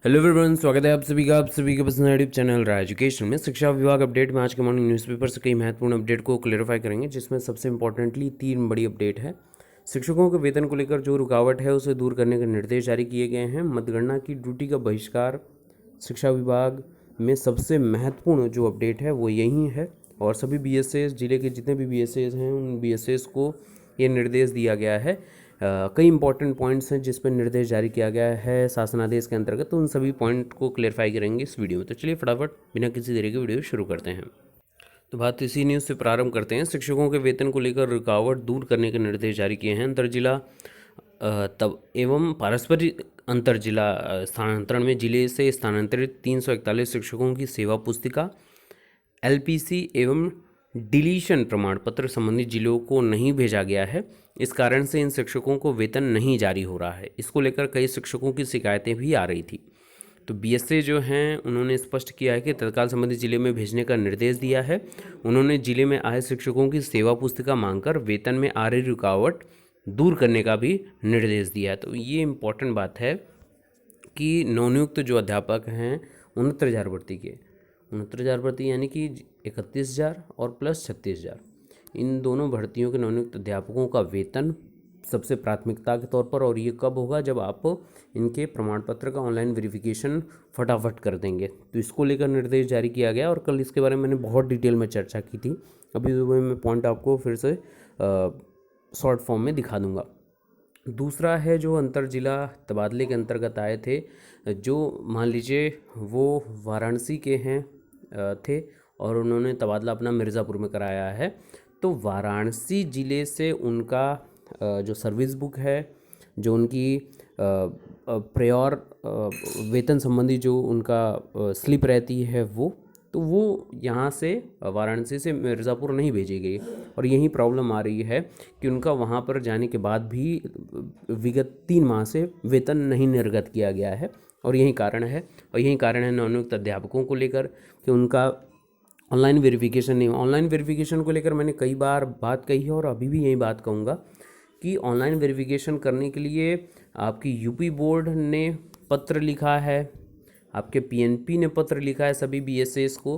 Hello everyone, स्वागत है आप सभी के पसंद यूट्यूब चैनल राज एजुकेशन में। शिक्षा विभाग अपडेट में आज के मॉर्निंग न्यूज़पेपर से कई महत्वपूर्ण अपडेट को क्लेरिफाई करेंगे, जिसमें सबसे इंपॉर्टेंटली 3 बड़ी अपडेट है। शिक्षकों के वेतन को लेकर जो रुकावट है उसे दूर करने के निर्देश जारी किए गए हैं। मतगणना की ड्यूटी का बहिष्कार, शिक्षा विभाग में सबसे महत्वपूर्ण जो अपडेट है वो यही है। और सभी बीएसएस, जिले के जितने भी बीएसएस हैं उन बीएसएस को ये निर्देश दिया गया है। कई इंपॉर्टेंट पॉइंट्स हैं जिस पर निर्देश जारी किया गया है शासनादेश के अंतर्गत, तो उन सभी पॉइंट को क्लेरिफाई करेंगे इस वीडियो में। तो चलिए फटाफट बिना किसी देरी के वीडियो शुरू करते हैं। तो बात इसी न्यूज़ से प्रारंभ करते हैं। शिक्षकों के वेतन को लेकर रुकावट दूर करने के निर्देश जारी किए हैं। अंतरजिला तब एवं पारस्परिक अंतरजिला स्थानांतरण में जिले से स्थानांतरित 341 शिक्षकों की सेवा पुस्तिका, एलपीसी एवं डिलीशन प्रमाण पत्र संबंधित जिलों को नहीं भेजा गया है। इस कारण से इन शिक्षकों को वेतन नहीं जारी हो रहा है। इसको लेकर कई शिक्षकों की शिकायतें भी आ रही थी। तो बीएसए जो हैं उन्होंने स्पष्ट किया है कि तत्काल संबंधित जिले में भेजने का निर्देश दिया है। उन्होंने जिले में आए शिक्षकों की सेवा पुस्तिका मांगकर वेतन में आ रही रुकावट दूर करने का भी निर्देश दिया है। तो ये इम्पोर्टेंट बात है कि नवनियुक्त जो अध्यापक हैं 69,000 भर्ती के 69,000 भर्ती यानी कि 31,000 और प्लस 36,000, इन दोनों भर्तियों के नवनियुक्त अध्यापकों का वेतन सबसे प्राथमिकता के तौर पर, और ये कब होगा जब आप इनके प्रमाण पत्र का ऑनलाइन वेरिफिकेशन फटाफट कर देंगे। तो इसको लेकर निर्देश जारी किया गया और कल इसके बारे में मैंने बहुत डिटेल में चर्चा की थी। अभी मैं पॉइंट आपको फिर से शॉर्ट फॉर्म में दिखा दूंगा। दूसरा है जो अंतर जिला तबादले के अंतर्गत आए थे, जो मान लीजिए वो वाराणसी के हैं थे और उन्होंने तबादला अपना मिर्ज़ापुर में कराया है, तो वाराणसी ज़िले से उनका जो सर्विस बुक है, जो उनकी प्रायर वेतन संबंधी जो उनका स्लिप रहती है वो यहाँ से वाराणसी से मिर्ज़ापुर नहीं भेजी गई। और यही प्रॉब्लम आ रही है कि उनका वहाँ पर जाने के बाद भी विगत 3 माह से वेतन नहीं निर्गत किया गया है। और यही कारण है नवनियुक्त अध्यापकों को लेकर कि उनका ऑनलाइन वेरिफिकेशन नहीं। ऑनलाइन वेरिफिकेशन को लेकर मैंने कई बार बात कही है और अभी भी यही बात कहूँगा कि ऑनलाइन वेरिफिकेशन करने के लिए आपकी यूपी बोर्ड ने पत्र लिखा है, आपके पीएनपी ने पत्र लिखा है सभी बीएसएस को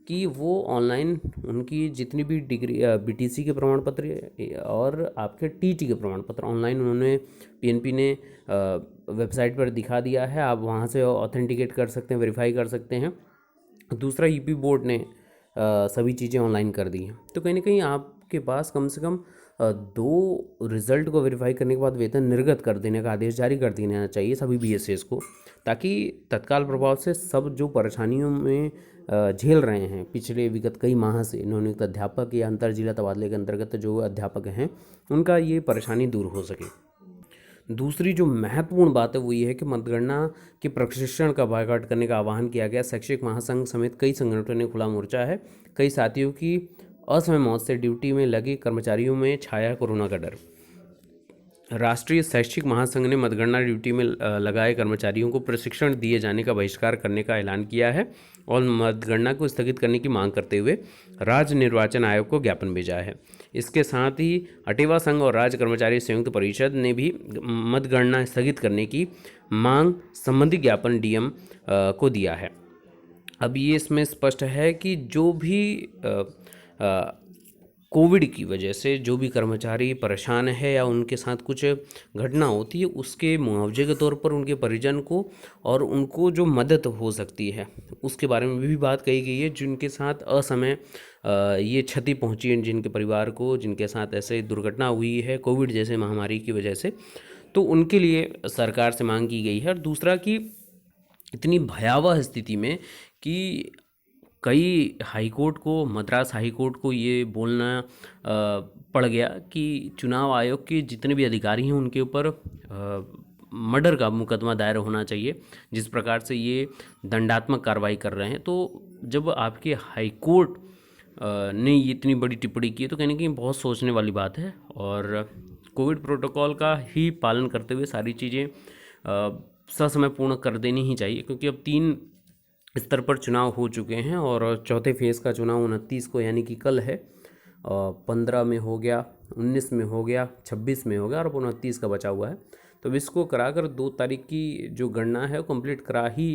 कि वो ऑनलाइन उनकी जितनी भी डिग्री बीटीसी के प्रमाण पत्र और आपके टीटी के प्रमाण पत्र ऑनलाइन उन्होंने पीएनपी ने वेबसाइट पर दिखा दिया है। आप वहाँ से ऑथेंटिकेट कर सकते हैं, वेरीफाई कर सकते हैं। दूसरा, यूपी बोर्ड ने सभी चीज़ें ऑनलाइन कर दी हैं। तो कहीं ना कहीं आपके पास कम से कम 2 रिज़ल्ट को वेरीफाई करने के बाद वेतन निर्गत कर देने का आदेश जारी कर देना चाहिए सभी बीएसएस को, ताकि तत्काल प्रभाव से सब जो परेशानियों में झेल रहे हैं पिछले विगत कई माह से नवनियुक्त अध्यापक या अंतर जिला तबादले के अंतर्गत जो अध्यापक हैं उनका ये परेशानी दूर हो सके। दूसरी जो महत्वपूर्ण बात है वो ये है कि मतगणना के प्रशिक्षण का बायकॉट करने का आह्वान किया गया। शैक्षिक महासंघ समेत कई संगठनों ने खुला मोर्चा है। कई साथियों की असमय मौत से ड्यूटी में लगे कर्मचारियों में छाया कोरोना का डर। राष्ट्रीय शैक्षिक महासंघ ने मतगणना ड्यूटी में लगाए कर्मचारियों को प्रशिक्षण दिए जाने का बहिष्कार करने का ऐलान किया है और मतगणना को स्थगित करने की मांग करते हुए राज्य निर्वाचन आयोग को ज्ञापन भेजा है। इसके साथ ही अटेवा संघ और राज्य कर्मचारी संयुक्त परिषद ने भी मतगणना स्थगित करने की मांग संबंधी ज्ञापन डीएम को दिया है। अब ये इसमें स्पष्ट है कि जो भी कोविड की वजह से जो भी कर्मचारी परेशान है या उनके साथ कुछ घटना होती है उसके मुआवजे के तौर पर उनके परिजन को और उनको जो मदद हो सकती है उसके बारे में भी बात कही गई है। जिनके साथ असमय ये क्षति पहुंची है, जिनके परिवार को, जिनके साथ ऐसे दुर्घटना हुई है कोविड जैसे महामारी की वजह से, तो उनके लिए सरकार से मांग की गई है। और दूसरा कि इतनी भयावह स्थिति में कि कई हाईकोर्ट को, मद्रास हाईकोर्ट को ये बोलना पड़ गया कि चुनाव आयोग के जितने भी अधिकारी हैं उनके ऊपर मर्डर का मुकदमा दायर होना चाहिए, जिस प्रकार से ये दंडात्मक कार्रवाई कर रहे हैं। तो जब आपके हाईकोर्ट ने ये इतनी बड़ी टिप्पणी की है तो कहीं ना कहीं बहुत सोचने वाली बात है। और कोविड प्रोटोकॉल का ही पालन करते हुए सारी चीज़ें ससमय पूर्ण कर देनी ही चाहिए, क्योंकि अब 3 स्तर पर चुनाव हो चुके हैं और चौथे फेज़ का चुनाव 29 को यानी कि कल है। 15 में हो गया, 19 में हो गया, 26 में हो गया और अब 29 का बचा हुआ है। तो इसको कराकर 2 तारीख की जो गणना है वो कंप्लीट करा ही,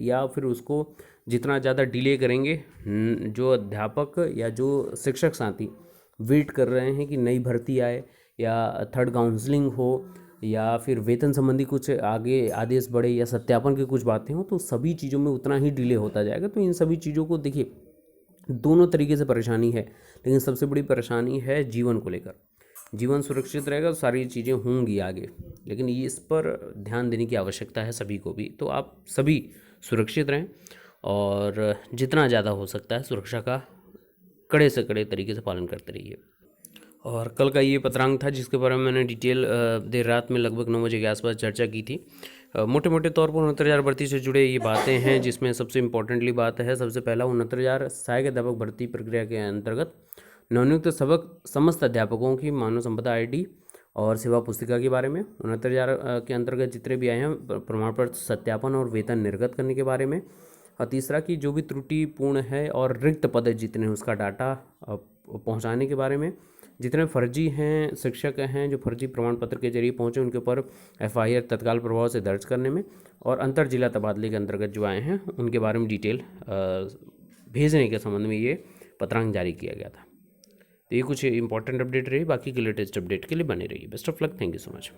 या फिर उसको जितना ज़्यादा डिले करेंगे, जो अध्यापक या जो शिक्षक साथी वेट कर रहे हैं कि नई भर्ती आए या थर्ड काउंसलिंग हो या फिर वेतन संबंधी कुछ आगे आदेश बढ़े या सत्यापन की कुछ बातें हों, तो सभी चीज़ों में उतना ही डिले होता जाएगा। तो इन सभी चीज़ों को देखिए, दोनों तरीके से परेशानी है, लेकिन सबसे बड़ी परेशानी है जीवन को लेकर। जीवन सुरक्षित रहेगा तो सारी चीज़ें होंगी आगे, लेकिन ये इस पर ध्यान देने की आवश्यकता है सभी को भी। तो आप सभी सुरक्षित रहें और जितना ज़्यादा हो सकता है सुरक्षा का कड़े से कड़े तरीके से पालन करते रहिए। और कल का ये पत्रांक था जिसके बारे में मैंने डिटेल देर रात में लगभग 9 बजे के आसपास चर्चा की थी। मोटे मोटे तौर पर 69,000 भर्ती से जुड़े ये बातें हैं, जिसमें सबसे इम्पोर्टेंटली बात है, सबसे पहला 69,000 सहायक अध्यापक भर्ती प्रक्रिया के अंतर्गत नवनियुक्त सबक समस्त अध्यापकों की मानव संपदा ID और सेवा पुस्तिका के बारे में। 69,000 के अंतर्गत जितने भी आए हैं प्रमाण पत्र सत्यापन और वेतन निर्गत करने के बारे में। और तीसरा कि जो भी त्रुटिपूर्ण है और रिक्त पद जितने हैं उसका डाटा पहुंचाने के बारे में। जितने फर्जी हैं शिक्षक हैं जो फर्जी प्रमाण पत्र के जरिए पहुंचे उनके ऊपर FIR तत्काल प्रभाव से दर्ज करने में। और अंतर जिला तबादले के अंतर्गत जो आए हैं उनके बारे में डिटेल भेजने के संबंध में ये पत्रांक जारी किया गया था। तो ये कुछ इंपॉर्टेंट अपडेट रही, बाकी के लेटेस्ट अपडेट के लिए बने रहिए। Best of luck, thank you so much.